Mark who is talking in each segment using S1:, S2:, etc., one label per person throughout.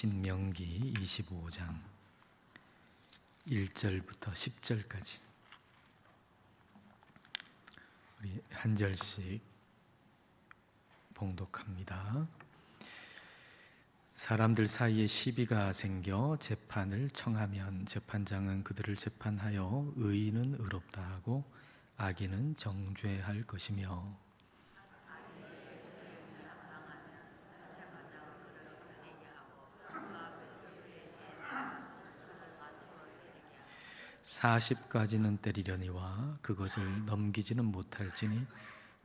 S1: 신명기 25장 1절부터 10절까지 우리 한 절씩 봉독합니다. 사람들 사이에 시비가 생겨 재판을 청하면 재판장은 그들을 재판하여 의인은 의롭다 하고 악인은 정죄할 것이며, 40가지는 때리려니와 그것을 넘기지는 못할지니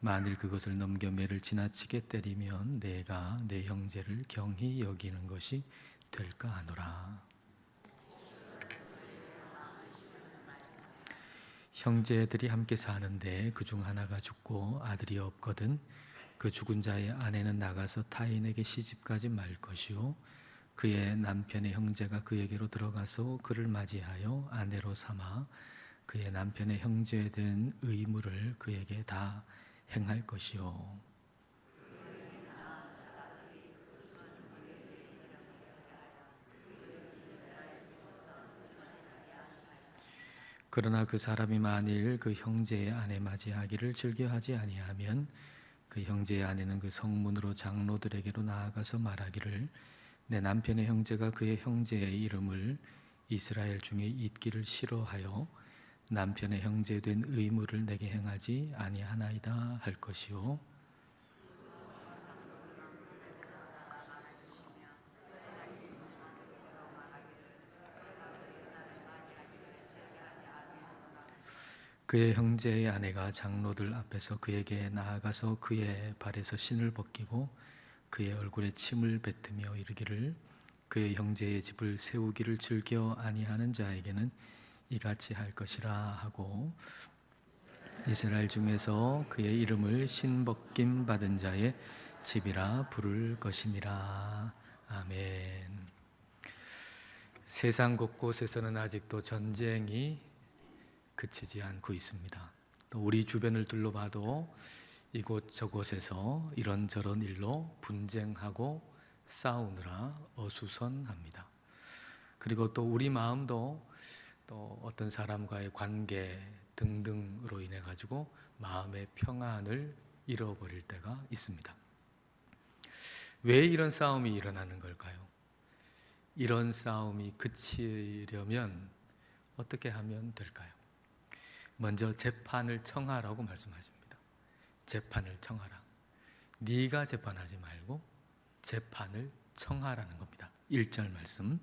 S1: 만일 그것을 넘겨 매를 지나치게 때리면 내가 내 형제를 경히 여기는 것이 될까 하노라. 형제들이 함께 사는데 그중 하나가 죽고 아들이 없거든 그 죽은 자의 아내는 나가서 타인에게 시집가지 말 것이요 그의 남편의 형제가 그에게로 들어가서 그를 맞이하여 아내로 삼아 그의 남편의 형제된 의무를 그에게 다 행할 것이요 그러나 그 사람이 만일 그 형제의 아내 맞이하기를 즐겨하지 아니하면 그 형제의 아내는 그 성문으로 장로들에게로 나아가서 말하기를 내 남편의 형제가 그의 형제의 이름을 이스라엘 중에 잊기를 싫어하여 남편의 형제된 의무를 내게 행하지 아니하나이다 할 것이요 그의 형제의 아내가 장로들 앞에서 그에게 나아가서 그의 발에서 신을 벗기고 그의 얼굴에 침을 뱉으며 이르기를 그의 형제의 집을 세우기를 즐겨 아니하는 자에게는 이같이 할 것이라 하고 이스라엘 중에서 그의 이름을 신벗김 받은 자의 집이라 부를 것이니라. 아멘. 세상 곳곳에서는 아직도 전쟁이 그치지 않고 있습니다. 또 우리 주변을 둘러봐도 이곳저곳에서 이런저런 일로 분쟁하고 싸우느라 어수선합니다. 그리고 또 우리 마음도 또 어떤 사람과의 관계 등등으로 인해 가지고 마음의 평안을 잃어버릴 때가 있습니다. 왜 이런 싸움이 일어나는 걸까요? 이런 싸움이 그치려면 어떻게 하면 될까요? 먼저 재판을 청하라고 말씀하십니다. 재판을 청하라. 네가 재판하지 말고 재판을 청하라는 겁니다. 1절 말씀.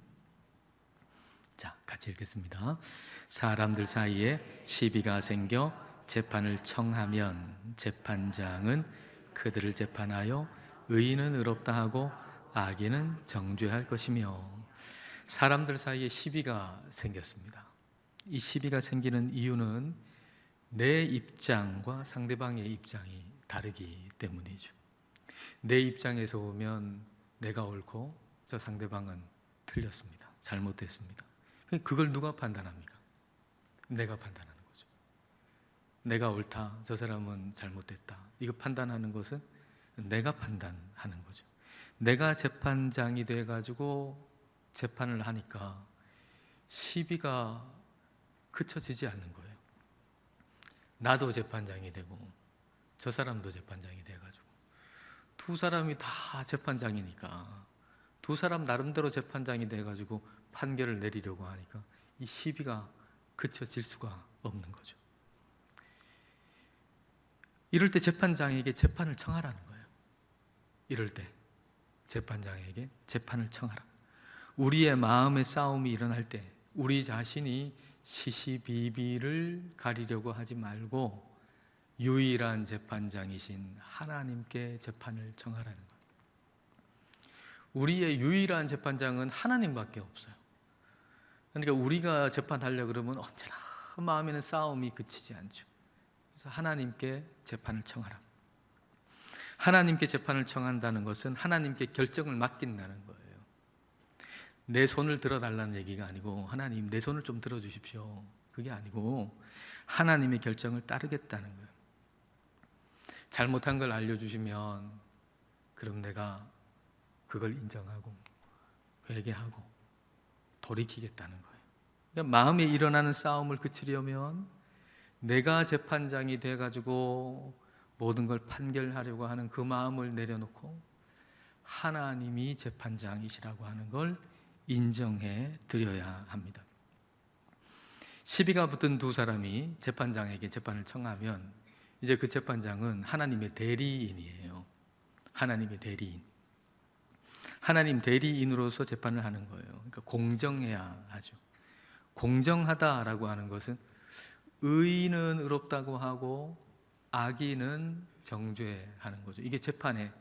S1: 자, 같이 읽겠습니다. 사람들 사이에 시비가 생겨 재판을 청하면 재판장은 그들을 재판하여 의인은 의롭다 하고 악인은 정죄할 것이며. 사람들 사이에 시비가 생겼습니다. 이 시비가 생기는 이유는 내 입장과 상대방의 입장이 다르기 때문이죠. 내 입장에서 보면 내가 옳고 저 상대방은 틀렸습니다. 잘못됐습니다. 그걸 누가 판단합니까? 내가 판단하는 거죠. 내가 옳다, 저 사람은 잘못됐다. 이거 판단하는 것은 내가 판단하는 거죠. 내가 재판장이 돼가지고 재판을 하니까 시비가 그쳐지지 않는 거예요. 나도 재판장이 되고 저 사람도 재판장이 돼가지고 두 사람이 다 재판장이니까 두 사람 나름대로 재판장이 돼가지고 판결을 내리려고 하니까 이 시비가 그쳐질 수가 없는 거죠. 이럴 때 재판장에게 재판을 청하라는 거예요. 이럴 때 재판장에게 재판을 청하라. 우리의 마음의 싸움이 일어날 때 우리 자신이 시시비비를 가리려고 하지 말고 유일한 재판장이신 하나님께 재판을 청하라는 거예요. 우리의 유일한 재판장은 하나님밖에 없어요. 그러니까 우리가 재판하려고 그러면 언제나 마음에는 싸움이 그치지 않죠. 그래서 하나님께 재판을 청하라. 하나님께 재판을 청한다는 것은 하나님께 결정을 맡긴다는 거예요. 내 손을 들어달라는 얘기가 아니고 하나님 내 손을 좀 들어주십시오. 그게 아니고 하나님의 결정을 따르겠다는 거예요. 잘못한 걸 알려주시면 그럼 내가 그걸 인정하고 회개하고 돌이키겠다는 거예요. 그러니까 마음에 일어나는 싸움을 그치려면 내가 재판장이 돼가지고 모든 걸 판결하려고 하는 그 마음을 내려놓고 하나님이 재판장이시라고 하는 걸 인정해 드려야 합니다. 시비가 붙은 두 사람이 재판장에게 재판을 청하면 이제 그 재판장은 하나님의 대리인이에요. 하나님의 대리인. 하나님 대리인으로서 재판을 하는 거예요. 그러니까 공정해야 하죠. 공정하다라고 하는 것은 의인은 의롭다고 하고 악인은 정죄하는 거죠. 이게 재판의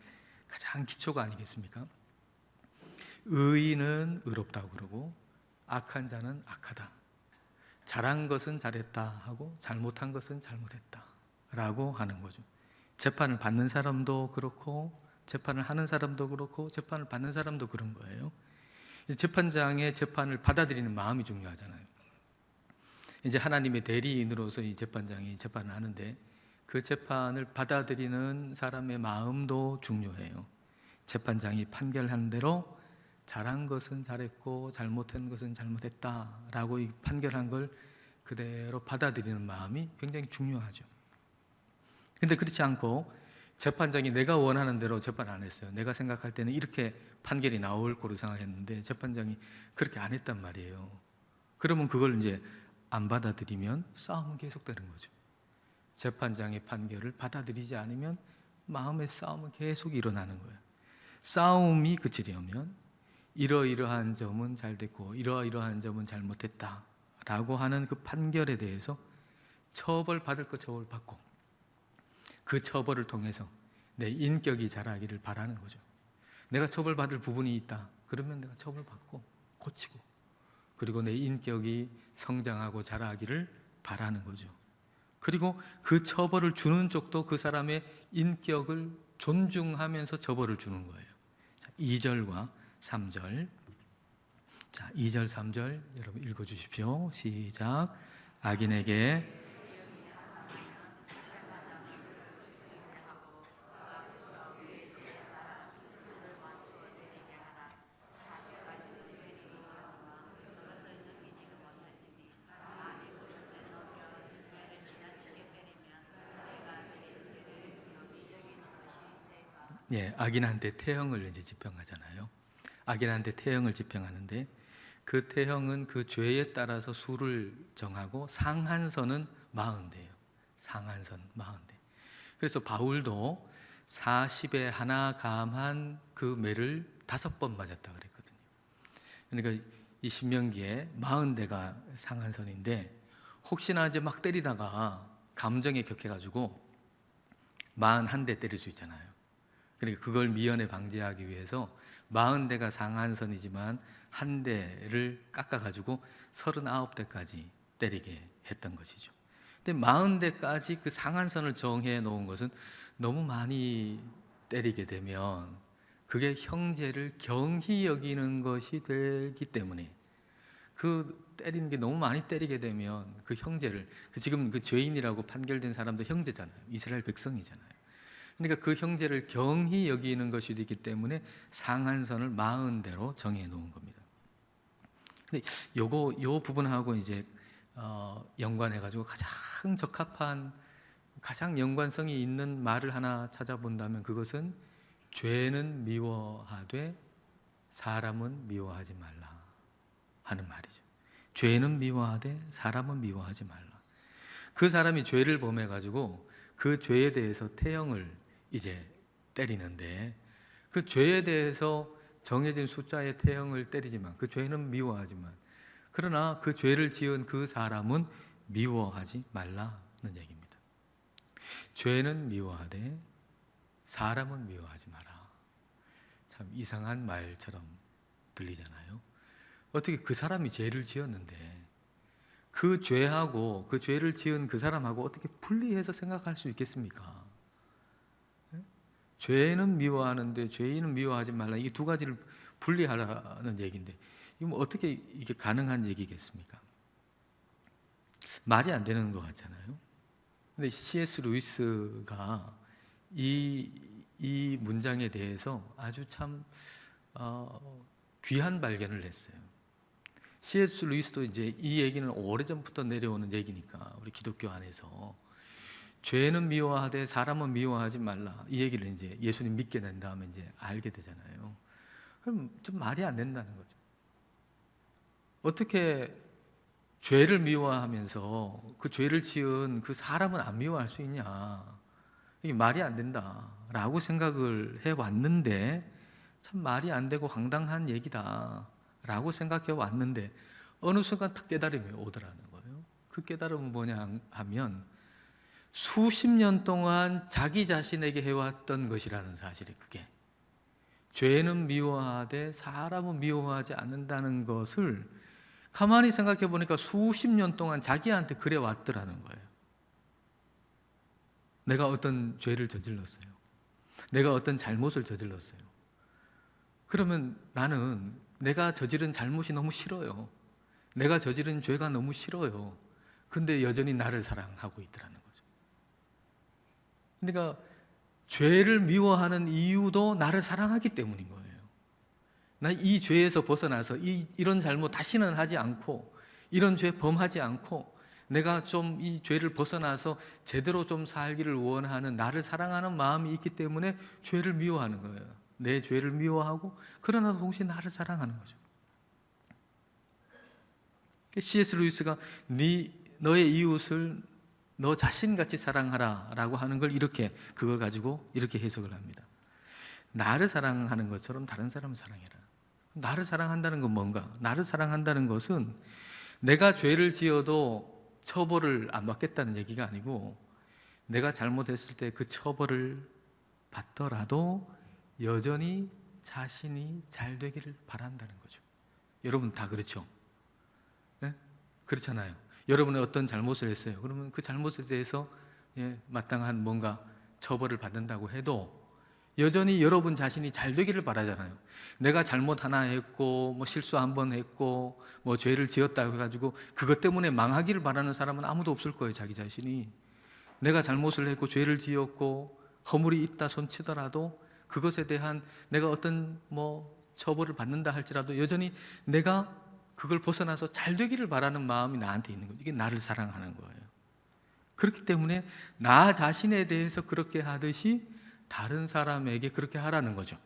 S1: 가장 기초가 아니겠습니까? 의인은 의롭다고 그러고 악한 자는 악하다. 잘한 것은 잘했다 하고 잘못한 것은 잘못했다 라고 하는 거죠. 재판을 받는 사람도 그렇고 재판을 하는 사람도 그렇고 재판을 받는 사람도 그런 거예요. 재판장의 재판을 받아들이는 마음이 중요하잖아요. 이제 하나님의 대리인으로서 이 재판장이 재판을 하는데 그 재판을 받아들이는 사람의 마음도 중요해요. 재판장이 판결한 대로 잘한 것은 잘했고 잘못한 것은 잘못했다라고 판결한 걸 그대로 받아들이는 마음이 굉장히 중요하죠. 근데 그렇지 않고 재판장이 내가 원하는 대로 재판 안 했어요. 내가 생각할 때는 이렇게 판결이 나올 거로 생각했는데 재판장이 그렇게 안 했단 말이에요. 그러면 그걸 이제 안 받아들이면 싸움은 계속되는 거죠. 재판장의 판결을 받아들이지 않으면 마음의 싸움은 계속 일어나는 거예요. 싸움이 그치려면 이러이러한 점은 잘 됐고 이러이러한 점은 잘못했다 라고 하는 그 판결에 대해서 처벌받을 것 처벌받고 그 처벌을 통해서 내 인격이 자라기를 바라는 거죠. 내가 처벌받을 부분이 있다 그러면 내가 처벌받고 고치고 그리고 내 인격이 성장하고 자라기를 바라는 거죠. 그리고 그 처벌을 주는 쪽도 그 사람의 인격을 존중하면서 처벌을 주는 거예요. 2절과 3절. 자, 2절, 3절 여러분 읽어주십시오. 시작. 악인에게 악인한테 태형을 이제 집행하잖아요. 악인한테 태형을 집행하는데 그 태형은 그 죄에 따라서 수를 정하고 상한선은 40대예요. 상한선 40대. 그래서 바울도 40에 하나 감한 그 매를 5번 맞았다 그랬거든요. 그러니까 이 신명기에 40대가 상한선인데 혹시나 이제 막 때리다가 감정에 격해가지고 41대 때릴 수 있잖아요. 그러니까 그걸 미연에 방지하기 위해서 40대가 상한선이지만 한 대를 깎아가지고 39대까지 때리게 했던 것이죠. 근데 40대까지 그 상한선을 정해 놓은 것은 너무 많이 때리게 되면 그게 형제를 경히 여기는 것이 되기 때문에 그 때리는 게 너무 많이 때리게 되면 그 형제를 지금 그 죄인이라고 판결된 사람도 형제잖아요. 이스라엘 백성이잖아요. 그러니까 그 형제를 경히 여기는 것이 되기 때문에 상한선을 40대로 정해 놓은 겁니다. 근데 요 부분하고 이제 연관해 가지고 가장 적합한 가장 연관성이 있는 말을 하나 찾아본다면 그것은 죄는 미워하되 사람은 미워하지 말라 하는 말이죠. 죄는 미워하되 사람은 미워하지 말라. 그 사람이 죄를 범해 가지고 그 죄에 대해서 태형을 이제 때리는데 그 죄에 대해서 정해진 숫자의 태형을 때리지만 그 죄는 미워하지만 그러나 그 죄를 지은 그 사람은 미워하지 말라는 얘기입니다. 죄는 미워하되 사람은 미워하지 마라. 참 이상한 말처럼 들리잖아요. 어떻게 그 사람이 죄를 지었는데 그 죄하고 그 죄를 지은 그 사람하고 어떻게 분리해서 생각할 수 있겠습니까? 죄는 미워하는데 죄인은 미워하지 말라. 이 두 가지를 분리하라는 얘기인데 이거 뭐 어떻게 이게 가능한 얘기겠습니까? 말이 안 되는 것 같잖아요. 근데 C.S. 루이스가 이 문장에 대해서 아주 참 귀한 발견을 했어요. C.S. 루이스도 이제 이 얘기는 오래전부터 내려오는 얘기니까 우리 기독교 안에서 죄는 미워하되 사람은 미워하지 말라, 이 얘기를 이제 예수님 믿게 된 다음에 이제 알게 되잖아요. 그럼 좀 말이 안 된다는 거죠. 어떻게 죄를 미워하면서 그 죄를 지은 그 사람은 안 미워할 수 있냐, 이게 말이 안 된다라고 생각을 해왔는데, 참 말이 안 되고 황당한 얘기다라고 생각해 왔는데 어느 순간 딱 깨달음이 오더라는 거예요. 그 깨달음은 뭐냐 하면 수십 년 동안 자기 자신에게 해왔던 것이라는 사실이, 그게 죄는 미워하되 사람은 미워하지 않는다는 것을 가만히 생각해 보니까 수십 년 동안 자기한테 그래 왔더라는 거예요. 내가 어떤 죄를 저질렀어요. 내가 어떤 잘못을 저질렀어요. 그러면 나는 내가 저지른 잘못이 너무 싫어요. 내가 저지른 죄가 너무 싫어요. 근데 여전히 나를 사랑하고 있더라는 거죠. 그러니까 죄를 미워하는 이유도 나를 사랑하기 때문인 거예요. 나 이 죄에서 벗어나서 이런 잘못 다시는 하지 않고, 이런 죄 범하지 않고, 내가 좀 이 죄를 벗어나서 제대로 좀 살기를 원하는, 나를 사랑하는 마음이 있기 때문에 죄를 미워하는 거예요. 내 죄를 미워하고 그러나 동시에 나를 사랑하는 거죠. C.S. 루이스가 너의 이웃을 너 자신같이 사랑하라 라고 하는 걸 이렇게, 그걸 가지고 이렇게 해석을 합니다. 나를 사랑하는 것처럼 다른 사람을 사랑해라. 나를 사랑한다는 건 뭔가? 나를 사랑한다는 것은 내가 죄를 지어도 처벌을 안 받겠다는 얘기가 아니고, 내가 잘못했을 때 그 처벌을 받더라도 여전히 자신이 잘 되기를 바란다는 거죠. 여러분 다 그렇죠? 네? 그렇잖아요. 여러분이 어떤 잘못을 했어요. 그러면 그 잘못에 대해서 마땅한 뭔가 처벌을 받는다고 해도 여전히 여러분 자신이 잘 되기를 바라잖아요. 내가 잘못 하나 했고, 뭐 실수 한 번 했고, 뭐 죄를 지었다고 해가지고 그것 때문에 망하기를 바라는 사람은 아무도 없을 거예요. 자기 자신이 내가 잘못을 했고 죄를 지었고 허물이 있다 손치더라도 그것에 대한 내가 어떤 뭐 처벌을 받는다 할지라도 여전히 내가 그걸 벗어나서 잘 되기를 바라는 마음이 나한테 있는 거죠. 이게 나를 사랑하는 거예요. 그렇기 때문에 나 자신에 대해서 그렇게 하듯이 다른 사람에게 그렇게 하라는 거죠.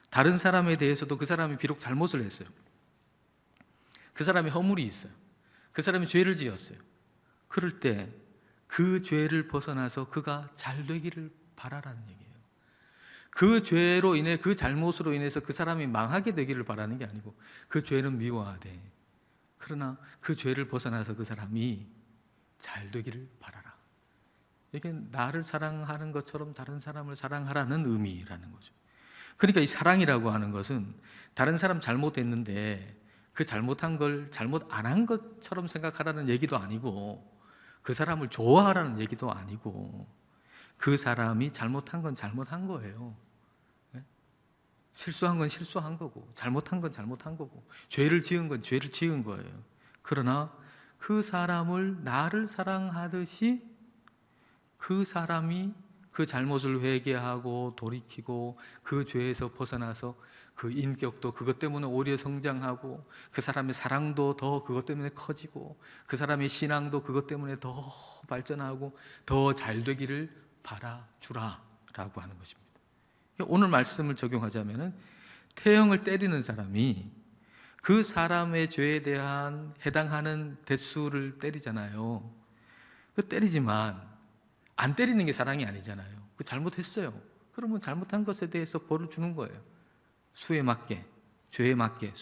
S1: 다른 사람에 대해서도 그 사람이 비록 잘못을 했어요. 그 사람이 허물이 있어요. 그 사람이 죄를 지었어요. 그럴 때 그 죄를 벗어나서 그가 잘 되기를 바라라는 얘기예요. 그 죄로 인해, 그 잘못으로 인해서 그 사람이 망하게 되기를 바라는 게 아니고, 그 죄는 미워하되 그러나 그 죄를 벗어나서 그 사람이 잘 되기를 바라라. 이게 나를 사랑하는 것처럼 다른 사람을 사랑하라는 의미라는 거죠. 그러니까 이 사랑이라고 하는 것은 다른 사람 잘못했는데 그 잘못한 걸 잘못 안 한 것처럼 생각하라는 얘기도 아니고, 그 사람을 좋아하라는 얘기도 아니고, 그 사람이 잘못한 건 잘못한 거예요. 실수한 건 실수한 거고, 잘못한 건 잘못한 거고, 죄를 지은 건 죄를 지은 거예요. 그러나 그 사람을 나를 사랑하듯이 그 사람이 그 잘못을 회개하고 돌이키고 그 죄에서 벗어나서 그 인격도 그것 때문에 오히려 성장하고, 그 사람의 사랑도 더 그것 때문에 커지고, 그 사람의 신앙도 그것 때문에 더 발전하고 더 잘 되기를 바라주라 라고 하는 것입니다. 오늘 말씀을 적용하자면 태형을 때리는 사람이 그 사람의 죄에 대한 해당하는 대수를 때리잖아요. 그 때리지만 안 때리는 게 사랑이 아니잖아요. 그 잘못했어요. 그러면 잘못한 것에 대해서 벌을 주는 거예요. 수에 맞게, 죄에 맞게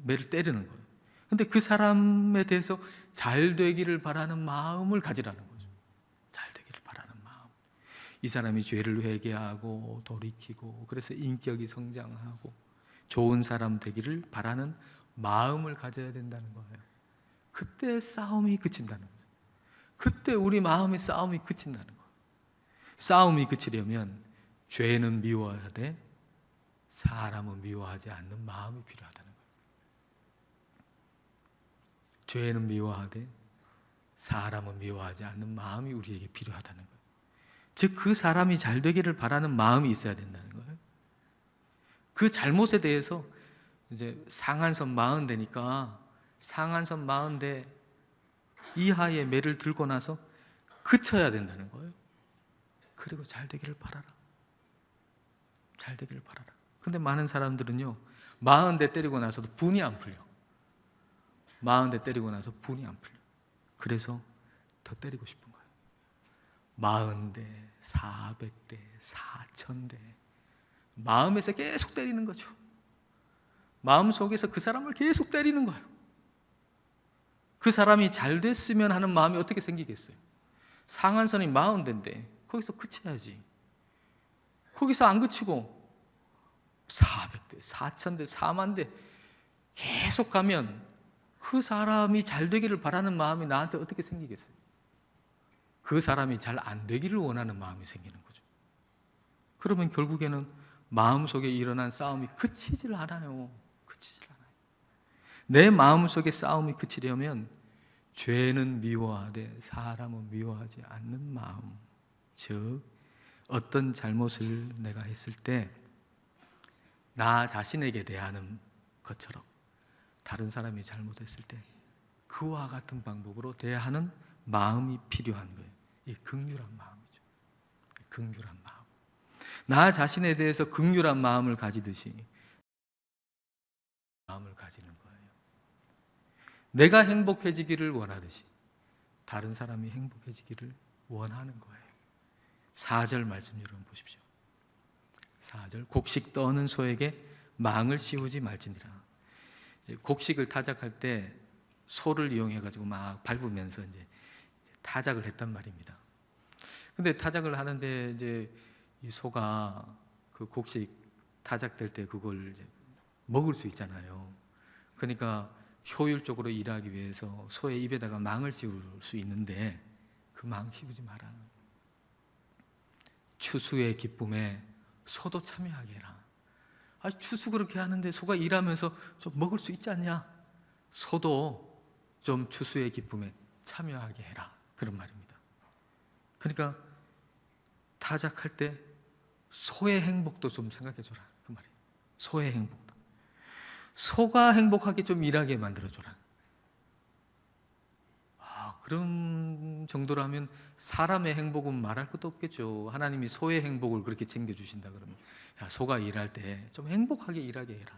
S1: 매를 때리는 거예요. 근데 그 사람에 대해서 잘 되기를 바라는 마음을 가지라는 거죠. 잘 되기를 바라는 마음. 이 사람이 죄를 회개하고 돌이키고 그래서 인격이 성장하고 좋은 사람 되기를 바라는 마음을 가져야 된다는 거예요. 그때 싸움이 그친다는 거예요. 그때 우리 마음의 싸움이 그친다는 거예요. 싸움이 그치려면 죄는 미워야 돼, 사람은 미워하지 않는 마음이 필요하다는 거예요. 죄는 미워하되 사람은 미워하지 않는 마음이 우리에게 필요하다는 거예요. 즉 그 사람이 잘 되기를 바라는 마음이 있어야 된다는 거예요. 그 잘못에 대해서 이제 상한선 40대니까 상한선 40대 이하의 매를 들고 나서 그쳐야 된다는 거예요. 그리고 잘 되기를 바라라. 잘 되기를 바라라. 근데 많은 사람들은요, 40대 때리고 나서도 분이 안 풀려. 40대 때리고 나서 분이 안 풀려. 그래서 더 때리고 싶은 거예요. 40대, 400대, 4000대. 마음에서 계속 때리는 거죠. 마음 속에서 그 사람을 계속 때리는 거예요. 그 사람이 잘 됐으면 하는 마음이 어떻게 생기겠어요? 상한선이 40대인데 거기서 그쳐야지. 거기서 안 그치고 400대, 4000대, 4만대 계속 가면 그 사람이 잘 되기를 바라는 마음이 나한테 어떻게 생기겠어요? 그 사람이 잘 안 되기를 원하는 마음이 생기는 거죠. 그러면 결국에는 마음속에 일어난 싸움이 그치질 않아요. 그치질 않아요. 내 마음속에 싸움이 그치려면 죄는 미워하되 사람은 미워하지 않는 마음, 즉 어떤 잘못을 내가 했을 때 나 자신에게 대하는 것처럼 다른 사람이 잘못했을 때 그와 같은 방법으로 대하는 마음이 필요한 거예요. 이 긍휼한 마음이죠. 긍휼한 마음. 나 자신에 대해서 긍휼한 마음을 가지듯이 마음을 가지는 거예요. 내가 행복해지기를 원하듯이 다른 사람이 행복해지기를 원하는 거예요. 4절 말씀 여러분 보십시오. 4절 곡식 떠는 소에게 망을 씌우지 말지니라. 이제 곡식을 타작할 때 소를 이용해 가지고 막 밟으면서 이제 타작을 했단 말입니다. 근데 타작을 하는데 이제 이 소가 그 곡식 타작될 때 그걸 이제 먹을 수 있잖아요. 그러니까 효율적으로 일하기 위해서 소의 입에다가 망을 씌울 수 있는데 그 망 씌우지 마라. 추수의 기쁨에 소도 참여하게 해라. 아, 추수 그렇게 하는데 소가 일하면서 좀 먹을 수 있지 않냐? 소도 좀 추수의 기쁨에 참여하게 해라. 그런 말입니다. 그러니까 타작할 때 소의 행복도 좀 생각해 줘라. 그 말이에요. 소의 행복도. 소가 행복하게 좀 일하게 만들어 줘라. 그런 정도라면 사람의 행복은 말할 것도 없겠죠. 하나님이 소의 행복을 그렇게 챙겨주신다 그러면 야, 소가 일할 때 좀 행복하게 일하게 해라.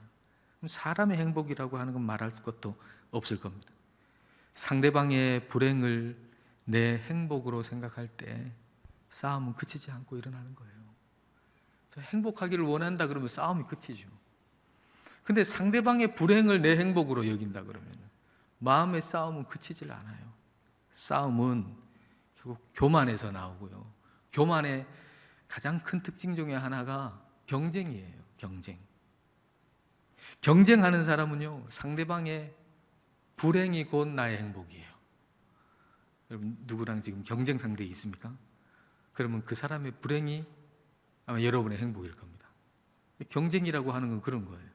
S1: 그럼 사람의 행복이라고 하는 건 말할 것도 없을 겁니다. 상대방의 불행을 내 행복으로 생각할 때 싸움은 그치지 않고 일어나는 거예요. 행복하기를 원한다 그러면 싸움이 그치죠. 근데 상대방의 불행을 내 행복으로 여긴다 그러면 마음의 싸움은 그치질 않아요. 싸움은 결국 교만에서 나오고요. 교만의 가장 큰 특징 중에 하나가 경쟁이에요. 경쟁. 경쟁하는 사람은요, 상대방의 불행이 곧 나의 행복이에요. 여러분, 누구랑 지금 경쟁 상대 있습니까? 그러면 그 사람의 불행이 아마 여러분의 행복일 겁니다. 경쟁이라고 하는 건 그런 거예요.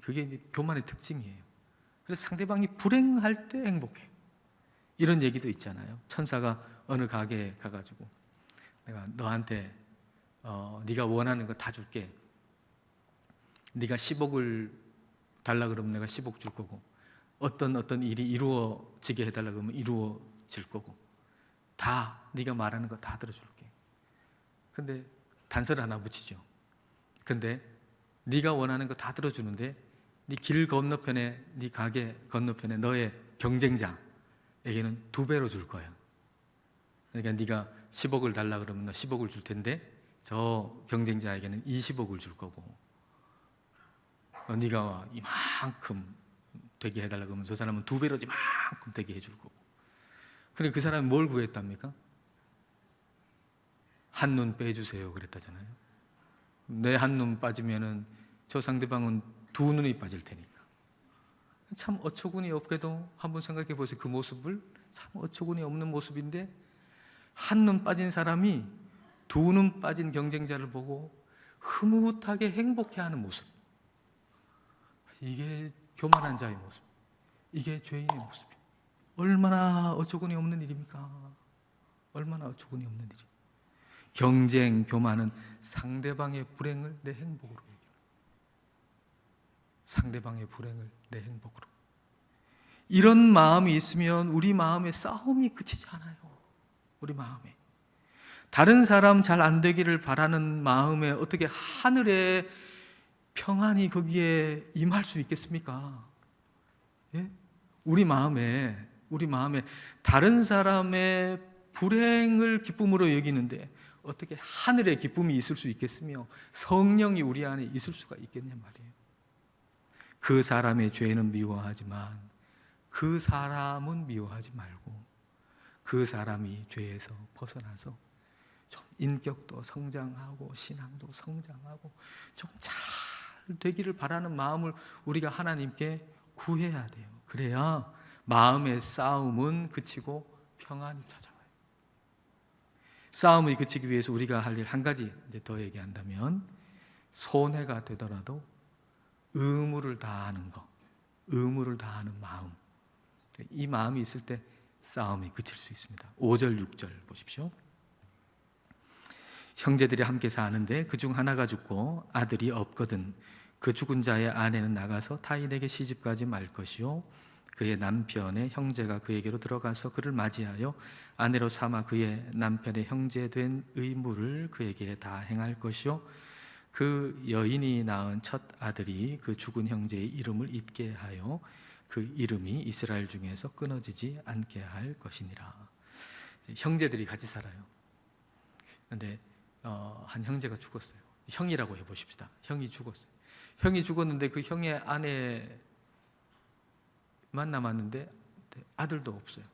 S1: 그게 이제 교만의 특징이에요. 그래서 상대방이 불행할 때 행복해요. 이런 얘기도 있잖아요. 천사가 어느 가게에 가가지고 내가 너한테 네가 원하는 거 다 줄게. 네가 10억을 달라 그러면 내가 10억 줄 거고 어떤 일이 이루어지게 해달라 그러면 이루어질 거고 다 네가 말하는 거 다 들어줄게. 근데 단서를 하나 붙이죠. 근데 네가 원하는 거 다 들어주는데 네 길 건너편에 네 가게 건너편에 너의 경쟁자에게는 2배로 줄 거야. 그러니까 네가 10억을 달라 그러면 너 10억을 줄 텐데 저 경쟁자에게는 20억을 줄 거고 네가 이만큼 되게 해달라 그러면 저 사람은 2배로 이만큼 되게 해줄 거고. 그런데 그 사람은 뭘 구했답니까? 한눈 빼주세요 그랬다잖아요. 내 한눈 빠지면은 저 상대방은 2눈이 빠질 테니까. 참 어처구니 없게도 한번 생각해 보세요. 그 모습을 참 어처구니 없는 모습인데 한눈 빠진 사람이 2눈 빠진 경쟁자를 보고 흐뭇하게 행복해하는 모습. 이게 교만한 자의 모습. 이게 죄인의 모습이에요. 얼마나 어처구니 없는 일입니까? 얼마나 어처구니 없는 일이에요. 경쟁, 교만은 상대방의 불행을 내 행복으로 여겨요. 상대방의 불행을 내 행복으로. 이런 마음이 있으면 우리 마음에 싸움이 그치지 않아요. 우리 마음에 다른 사람 잘 안 되기를 바라는 마음에 어떻게 하늘의 평안이 거기에 임할 수 있겠습니까? 예? 우리 마음에 다른 사람의 불행을 기쁨으로 여기는데 어떻게 하늘의 기쁨이 있을 수 있겠으며 성령이 우리 안에 있을 수가 있겠냐 말이에요. 그 사람의 죄는 미워하지만 그 사람은 미워하지 말고 그 사람이 죄에서 벗어나서 좀 인격도 성장하고 신앙도 성장하고 좀 잘 되기를 바라는 마음을 우리가 하나님께 구해야 돼요. 그래야 마음의 싸움은 그치고 평안이 찾아와요. 싸움이 그치기 위해서 우리가 할 일 한 가지 이제 더 얘기한다면 손해가 되더라도 의무를 다하는 것, 의무를 다하는 마음, 이 마음이 있을 때 싸움이 그칠 수 있습니다. 5절 6절 보십시오. 형제들이 함께 사는데 그중 하나가 죽고 아들이 없거든 그 죽은 자의 아내는 나가서 타인에게 시집가지 말 것이요 그의 남편의 형제가 그에게로 들어가서 그를 맞이하여 아내로 삼아 그의 남편의 형제 된 의무를 그에게 다 행할 것이요 그 여인이 낳은 첫 아들이 그 죽은 형제의 이름을 잊게 하여 그 이름이 이스라엘 중에서 끊어지지 않게 할 것이니라. 형제들이 같이 살아요. 그런데 한 형제가 죽었어요. 형이라고 해보십시다. 형이 죽었어요. 형이 죽었는데 그 형의 아내만 남았는데 아들도 없어요.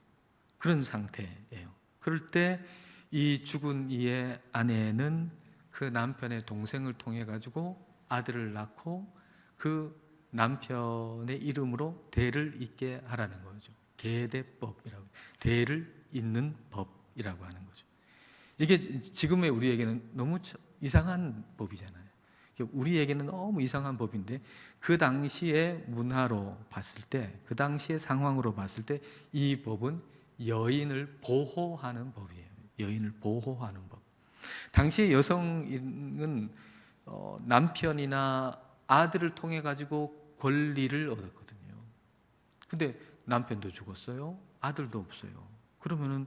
S1: 그런 상태예요. 그럴 때 이 죽은 이의 아내는 그 남편의 동생을 통해 가지고 아들을 낳고 그 남편의 이름으로 대를 잇게 하라는 거죠. 계대법이라고, 대를 잇는 법이라고 하는 거죠. 이게 지금의 우리에게는 너무 이상한 법이잖아요. 우리에게는 너무 이상한 법인데 그 당시의 문화로 봤을 때, 그 당시의 상황으로 봤을 때 이 법은 여인을 보호하는 법이에요. 여인을 보호하는 법. 당시의 여성은 남편이나 아들을 통해 가지고 권리를 얻었거든요. 근데 남편도 죽었어요. 아들도 없어요. 그러면은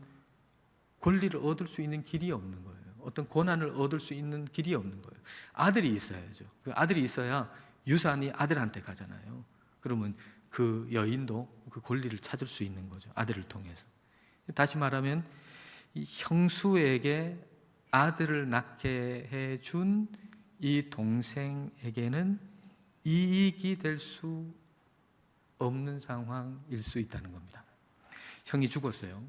S1: 권리를 얻을 수 있는 길이 없는 거예요. 어떤 권한을 얻을 수 있는 길이 없는 거예요. 아들이 있어야죠. 그 아들이 있어야 유산이 아들한테 가잖아요. 그러면 그 여인도 그 권리를 찾을 수 있는 거죠. 아들을 통해서. 다시 말하면 이 형수에게 아들을 낳게 해준 이 동생에게는 이익이 될 수 없는 상황일 수 있다는 겁니다. 형이 죽었어요.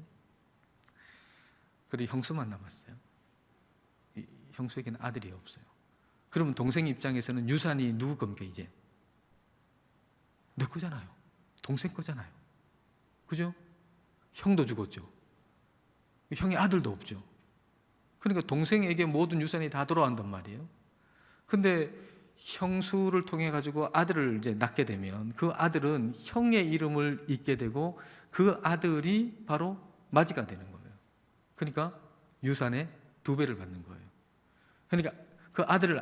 S1: 그리고 형수만 남았어요. 형수에게는 아들이 없어요. 그러면 동생 입장에서는 유산이 누구 겁니까 이제? 내 거잖아요. 동생 거잖아요. 그죠? 형도 죽었죠. 형의 아들도 없죠. 그러니까 동생에게 모든 유산이 다 돌아간단 말이에요. 근데 형수를 통해 가지고 아들을 이제 낳게 되면 그 아들은 형의 이름을 잇게 되고 그 아들이 바로 맞이가 되는 거예요. 그러니까 유산의 2배를 받는 거예요. 그러니까 그 아들을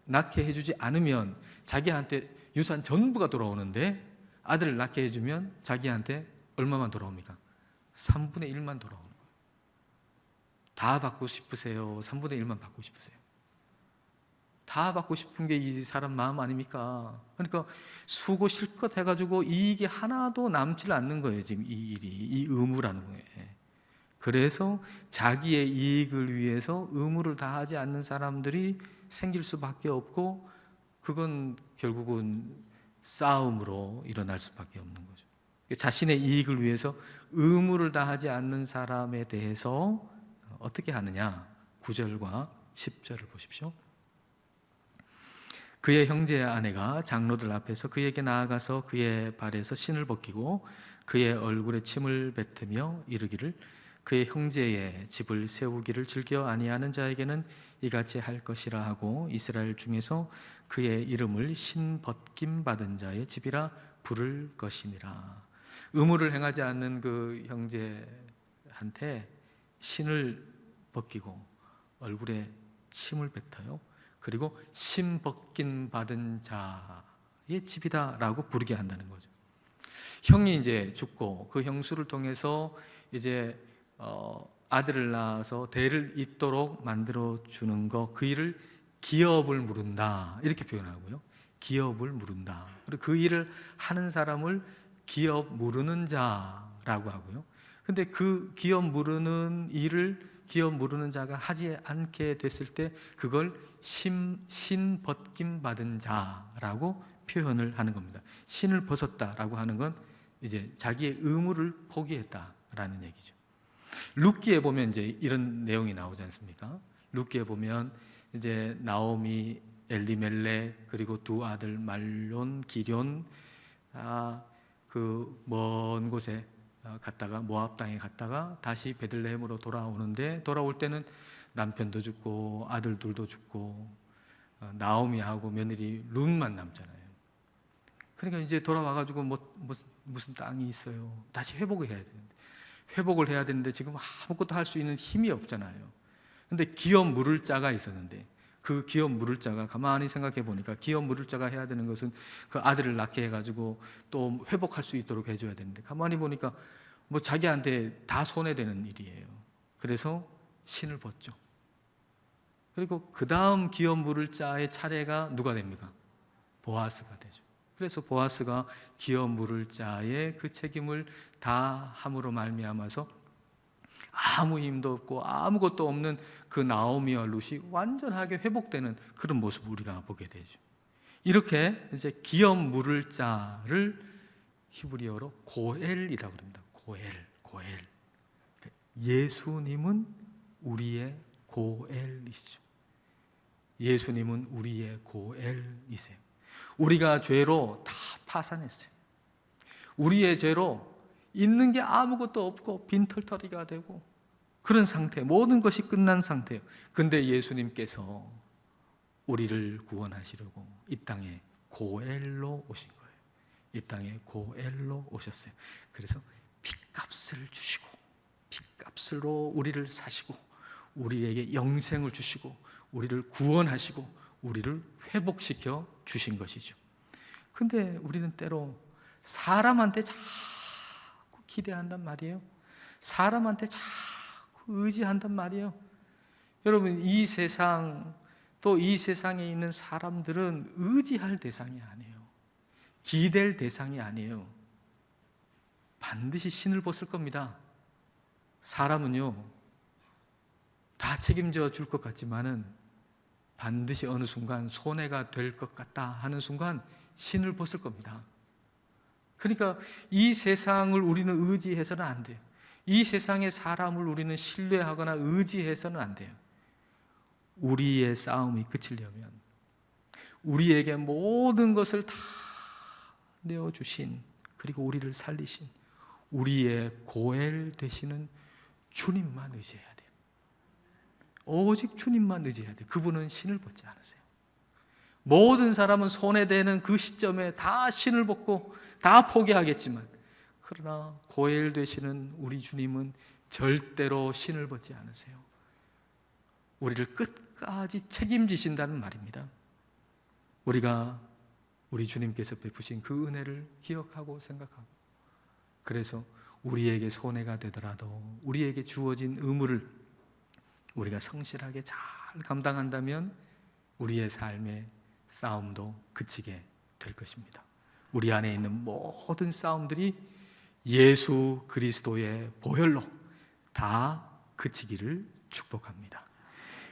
S1: 낳게 해주지 않으면 자기한테 유산 전부가 돌아오는데 아들을 낳게 해주면 자기한테 얼마만 돌아옵니까? 3분의 1만 돌아오는 거예요. 다 받고 싶으세요? 3분의 1만 받고 싶으세요? 다 받고 싶은 게 이 사람 마음 아닙니까? 그러니까 수고 실컷 해가지고 이익이 하나도 남질 않는 거예요. 지금 이 일이, 이 의무라는 거예요. 그래서 자기의 이익을 위해서 의무를 다하지 않는 사람들이 생길 수밖에 없고 그건 결국은 싸움으로 일어날 수밖에 없는 거죠. 자신의 이익을 위해서 의무를 다하지 않는 사람에 대해서 어떻게 하느냐? 9절과 10절을 보십시오. 그의 형제의 아내가 장로들 앞에서 그에게 나아가서 그의 발에서 신을 벗기고 그의 얼굴에 침을 뱉으며 이르기를 그의 형제의 집을 세우기를 즐겨 아니하는 자에게는 이같이 할 것이라 하고 이스라엘 중에서 그의 이름을 신 벗김 받은 자의 집이라 부를 것이니라. 의무를 행하지 않는 그 형제한테 신을 벗기고 얼굴에 침을 뱉어요. 그리고 신 벗김 받은 자, 집이다라고 부르게 한다는 거죠. 형이 이제 죽고 그 형수를 통해서 이제 아들을 낳아서 대를 잇도록 만들어 주는 거, 그 일을 기업을 물은다 이렇게 표현하고요. 기업을 물은다. 그리고 그 일을 하는 사람을 기업 무르는 자라고 하고요. 근데 그 기업 무르는 일을 기업 무르는 자가 하지 않게 됐을 때 그걸 신 벗김 받은 자라고 표현을 하는 겁니다. 신을 벗었다라고 하는 건 이제 자기의 의무를 포기했다라는 얘기죠. 룻기에 보면 이제 이런 내용이 나오지 않습니까? 룻기에 보면 이제 나오미, 엘리멜렉, 그리고 두 아들 말론, 기럨 그 먼 곳에 갔다가 모압 땅에 갔다가 다시 베들레헴으로 돌아오는데, 돌아올 때는 남편도 죽고 아들들도 죽고 나오미하고 며느리 룻만 남잖아요. 그러니까 이제 돌아와가지고 무슨 땅이 있어요. 다시 회복을 해야 되는데, 회복을 해야 되는데 지금 아무것도 할 수 있는 힘이 없잖아요. 근데 기업 물을 자가 있었는데, 그 기업 물을 자가 가만히 생각해 보니까 기업 물을 자가 해야 되는 것은 그 아들을 낳게 해가지고 또 회복할 수 있도록 해줘야 되는데, 가만히 보니까 자기한테 다 손해되는 일이에요. 그래서 신을 벗죠. 그리고 그 다음 기업 물을 자의 차례가 누가 됩니까? 보아스가 되죠. 그래서 보아스가 기업 물을 자의 그 책임을 다 함으로 말미암아서 아무 힘도 없고 아무것도 없는 그 나오미와 룻이 완전하게 회복되는 그런 모습을 우리가 보게 되죠. 이렇게 이제 기업 물을 자를 히브리어로 고엘이라고 합니다. 고엘. 예수님은 우리의 고엘이시죠. 예수님은 우리의 고엘이세요. 우리가 죄로 다 파산했어요. 우리의 죄로 있는 게 아무것도 없고 빈털터리가 되고 그런 상태, 모든 것이 끝난 상태예요. 근데 예수님께서 우리를 구원하시려고 이 땅에 고엘로 오신 거예요. 이 땅에 고엘로 오셨어요. 그래서 핏값을 주시고, 핏값으로 우리를 사시고, 우리에게 영생을 주시고, 우리를 구원하시고, 우리를 회복시켜 주신 것이죠. 근데 우리는 때로 사람한테 자꾸 기대한단 말이에요. 사람한테 자꾸 의지한단 말이에요. 여러분, 이 세상, 또 이 세상에 있는 사람들은 의지할 대상이 아니에요. 기댈 대상이 아니에요. 반드시 신을 벗을 겁니다. 사람은요, 다 책임져 줄 것 같지만은 반드시 어느 순간 손해가 될 것 같다 하는 순간 신을 벗을 겁니다. 그러니까 이 세상을 우리는 의지해서는 안 돼요. 이 세상의 사람을 우리는 신뢰하거나 의지해서는 안 돼요. 우리의 싸움이 그치려면 우리에게 모든 것을 다 내어주신, 그리고 우리를 살리신 우리의 고엘 되시는 주님만 의지해야 돼요. 오직 주님만 의지해야 돼요. 그분은 신을 벗지 않으세요. 모든 사람은 손해되는 그 시점에 다 신을 벗고 다 포기하겠지만, 그러나 고엘 되시는 우리 주님은 절대로 신을 벗지 않으세요. 우리를 끝까지 책임지신다는 말입니다. 우리가 우리 주님께서 베푸신 그 은혜를 기억하고 생각하고, 그래서 우리에게 손해가 되더라도 우리에게 주어진 의무를 우리가 성실하게 잘 감당한다면 우리의 삶의 싸움도 그치게 될 것입니다. 우리 안에 있는 모든 싸움들이 예수 그리스도의 보혈로 다 그치기를 축복합니다.